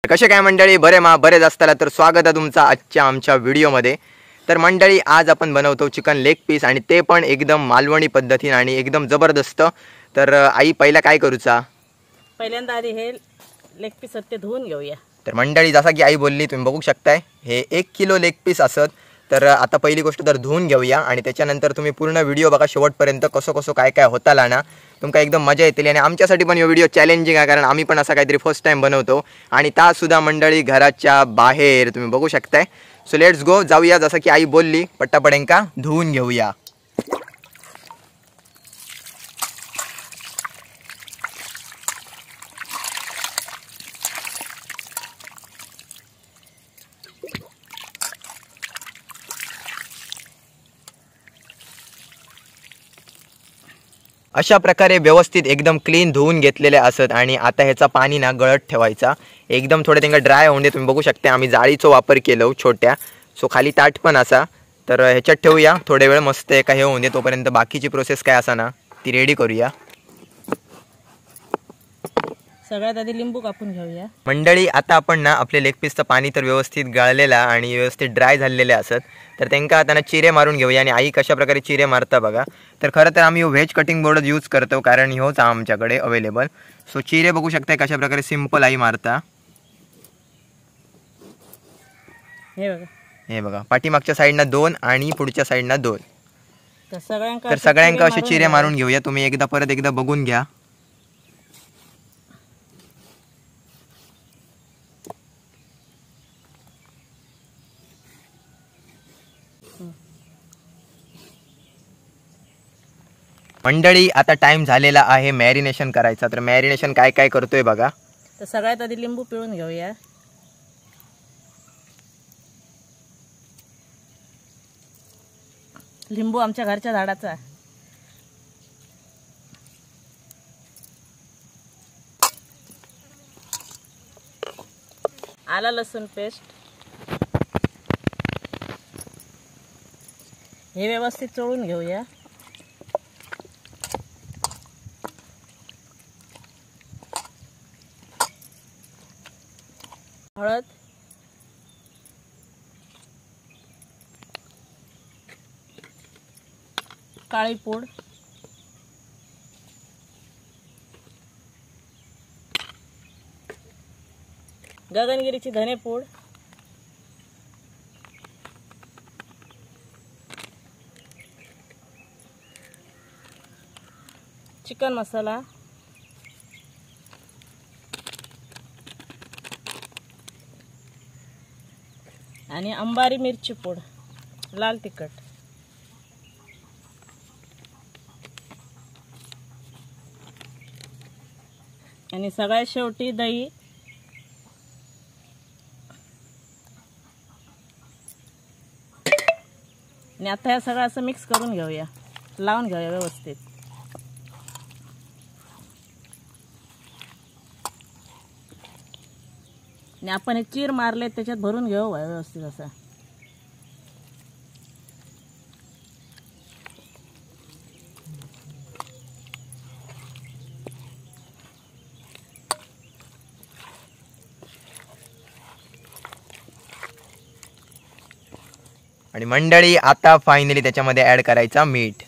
कसे काय मंडळी, बरेच असताना तर स्वागत आहे तुमचा आजच्या आमच्या व्हिडिओमध्ये। तर मंडळी आज आपण बनवतो चिकन लेग पीस आणि ते पण एकदम मालवणी पद्धतीने आणि एकदम जबरदस्त। तर आई पहिला काय करूचा? पहिल्यांदा आधी हे लेग पीस ते धुवून घेऊया। तर मंडळी जसा की आई बोलली तुम्ही बघू शकताय हे 1 किलो लेग पीस असत। तर आता पहिली गोष्ट तर धुवून घेऊया आणि त्याच्यानंतर तुम्ही पूर्ण व्हिडिओ बघा शेवटपर्यंत, कसं काय काय होताला ना तुमका एकदम मजा येतील। आणि आमच्यासाठी पण हा व्हिडिओ चॅलेंजिंग आहे कारण आम्ही पण असा काहीतरी फर्स्ट टाइम बनवतो आणि ता सुद्धा मंडळी घराच्या बाहेर तुम्ही बघू शकताय। सो लेट्स गो, जाऊया जसं की आई बोलली पट्टापडेंका धुवून घेऊया। अशा प्रकारे व्यवस्थित एकदम क्लीन धुवून घेतलेले असत आणि आता ह्याचा पाणी ना गळत ठेवायचा, एकदम थोडे त्यांना ड्राय होऊन दे। तुम्ही बघू शकता आम्ही जाळीचा वापर केलो छोट्या, सो खाली ताट पण असा। तर ह्याच्यात ठेवूया थोडे वेळ मस्त एका हे होऊन दे, तोपर्यंत बाकीची प्रोसेस काय असा ना ती रेडी करूया। सगळ्यात आधी लिंबू कापून घेऊया। मंडळी आता आपण ना आपले लेग पीसचं पाणी तर व्यवस्थित गळलेला आणि व्यवस्थित ड्राय झालेले असत। तर त्यांना आता चिरे मारून घेऊया आणि आई कशा प्रकारे चिरे मारता बघा। तर खरं तर आम्ही व्हेज कटिंग बोर्ड यूज करतो कारण ह्योच आमच्याकडे अवेलेबल। सो चिरे बघू शकताय कशा प्रकारे सिंपल आई मारता। हे बघा पाठीमागच्या साईडना 2 आणि पुढच्या साईडना 2। तर सगळ्यांका असे चिरे मारून घेऊया। तुम्ही एकदा परत एकदा बघून घ्या। मंडळी आता टाइम झालेला आहे मॅरिनेशन करायचा। तर मॅरिनेशन काय काय करतोय बघा। तर सगळ्यात आधी लिंबू पिळून घेऊया। लिंबू आमच्या घरच्या झाडाचा। आला लसूण पेस्ट हे व्यवस्थित चोळून घेऊया। हळद, काळी पूड, गगनगिरीची धने पूड, चिकन मसाला, आणि अंबारी मिरची पूड, लाल तिखट, आणि सगळ्यात शेवटी दही। आणि आता हे सगळं असं मिक्स करून घेऊया, लावून घेऊया व्यवस्थित। आणि आपण हे चीर मारले त्याच्यात भरून घेऊ व्यवस्थित असा। आणि मंडळी आता फायनली त्याच्यामध्ये ऍड करायचा मीठ।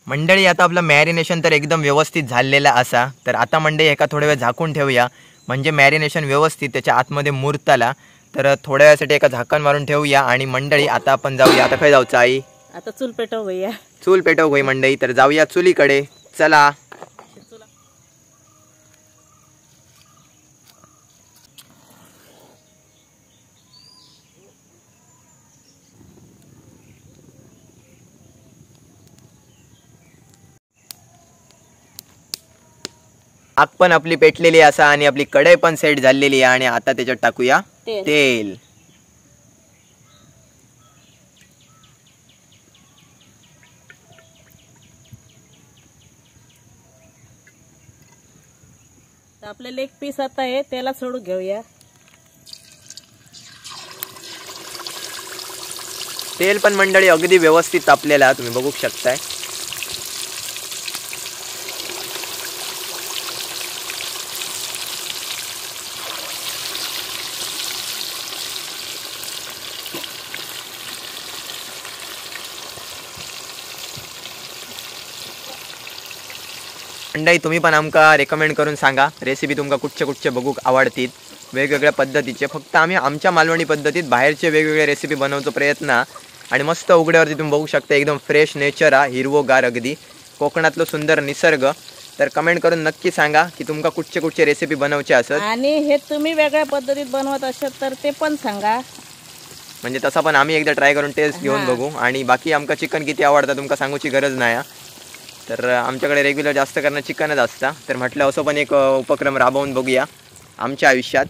मंडळी आता आपलं मॅरिनेशन तर एकदम व्यवस्थित झालेला असा। तर आता मंडळी एका थोड्या वेळ झाकून ठेवूया म्हणजे मॅरिनेशन व्यवस्थित त्याच्या आतमध्ये मुरताला। तर थोड्या वेळासाठी एका झाकण मारून ठेवूया आणि मंडळी आता आपण जाऊया। आता काय जाऊचं आई? आता चूल पेटवूया। चूल पेटव होई मंडळी, तर जाऊया चुलीकडे, चला। आग पण आपली पेटलेली असा आणि आपली कढई पण सेट झालेली आहे आणि आता त्याच्यात टाकूया तेल। तर आपले लेग पीस आता आहे त्याला सोडून घेऊया। तेल पण मंडळी अगदी व्यवस्थित तापलेला आहे, तुम्ही बघू शकताय. मंडळी तुम्ही पण आमका रेकमेंड करून सांगा रेसिपी तुमका कुठचे बघूक आवडतील वेगवेगळ्या पद्धतीचे. फक्त आम्ही आमच्या मालवणी पद्धतीत बाहेरचे वेगवेगळे रेसिपी बनवतो प्रयत्न. आणि मस्त उघड्यावरती तुम्ही बघू शकता एकदम फ्रेश नेचर हा, हिरवोगार अगदी कोकणातलं सुंदर निसर्ग. तर कमेंट करून नक्की सांगा की तुमका कुठचे रेसिपी बनवचे असत आणि हे तुम्ही वेगळ्या पद्धतीत बनवत असाल तर ते पण सांगा. म्हणजे तसा पण आम्ही एकदा ट्राय करून टेस्ट घेऊन बघू. आणि बाकी आमका चिकन किती आवडतं तुमका सांगूची गरज नाही हा. तर आमच्याकडे रेग्युलर जास्त करणं चिकनच असतं. तर म्हटलं असं पण एक उपक्रम राबवून बघूया आमच्या आयुष्यात.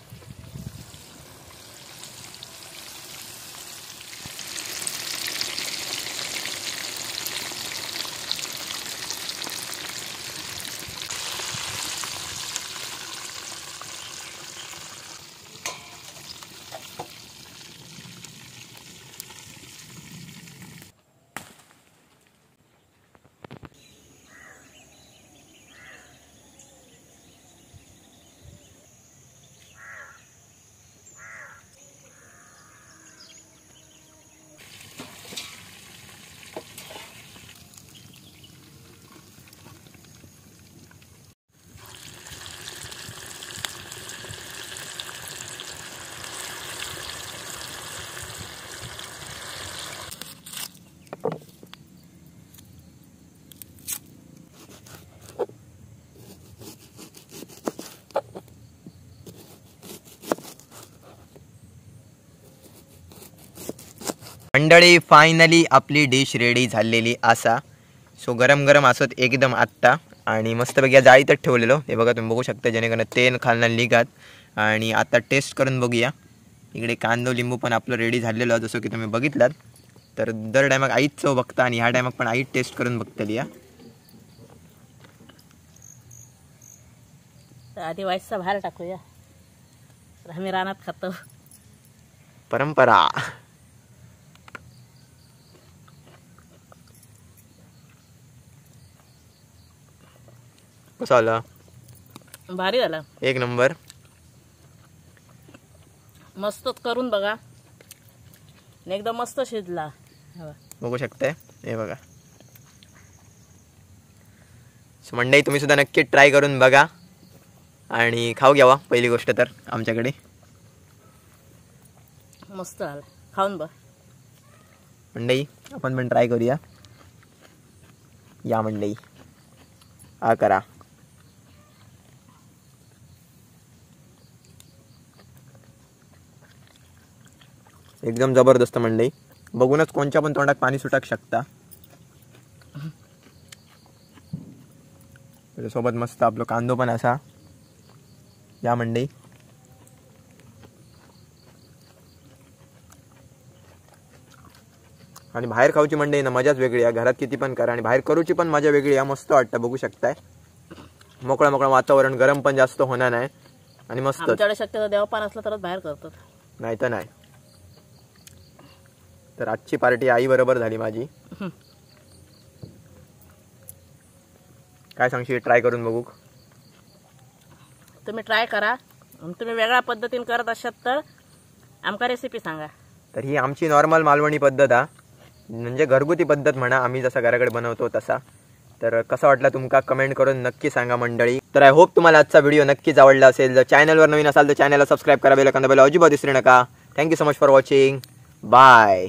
मंडळी फायनली आपली डिश रेडी झालेली असा. सो गरम गरम असत एकदम आत्ता. आणि मस्तपैकी या जाळीतच ठेवलेलो हे बघा तुम्ही बघू शकता जेणेकरून तेल खालनं निघात. आणि आता टेस्ट करून बघूया. इकडे कांदो लिंबू पण आपलं रेडी झालेलं जसं की तुम्ही बघितलात. तर दर टायमाक आईच चव बघता आणि ह्या टायमाक पण आई टेस्ट करून बघतली या. तर आधी वाईसचा बाहेर टाकूया, तर आम्ही रानात खातो. परंपरा. कसं आलं? भारी झाला, एक नंबर. मस्तच करून बघा, एकदम मस्त शिजला. बघू शकताय हे बघा. सो मंडळी तुम्ही सुद्धा नक्की ट्राय करून बघा आणि खाऊ घ्यावा. पहिली गोष्ट तर आमच्याकडे मस्त झाला, खाऊन बघ मंडळी. आपण पण ट्राय करूया. या मंडळी आ करा. एकदम जबरदस्त मंडळी. बघूनच कोणच्या पण तोंडात पाणी सुटाक शकता. त्याच्यासोबत मस्त आपलं कांदो पण असा. या मंडळी. आणि बाहेर खाऊची मंडळी ना मजाच वेगळी आहे. घरात किती पण करा आणि बाहेर करूची पण मजा वेगळी आहे. मस्त वाटतं बघू शकताय. मोकळं वातावरण, गरम पण जास्त होणार नाही आणि मस्त. आमच्याकडे शक्यतो देवपान असलं तरच बाहेर करतात, नाही तर नाही. तर आजची पार्टी आई बरोबर झाली माझी. काय सांगशील ट्राय करून बघू? तुम्ही ट्राय करा. तुम्ही वेगळ्या पद्धतीने करत असाल तर आमका रेसिपी सांगा. तर ही आमची नॉर्मल मालवणी पद्धत आहे, म्हणजे घरगुती पद्धत म्हणा, आम्ही जसा घराकडे बनवतो तसा. तर कसा वाटला तुमका कमेंट करून नक्की सांगा मंडळी. तर आय होप तुम्हाला आजचा व्हिडिओ नक्कीच आवडला असेल. जर चॅनलवर नवीन असाल तर चॅनलला सबस्क्राईब करा, बेल आयकॉन दाबायला अजिबात विसरू नका. Thank you so much for watching. Bye.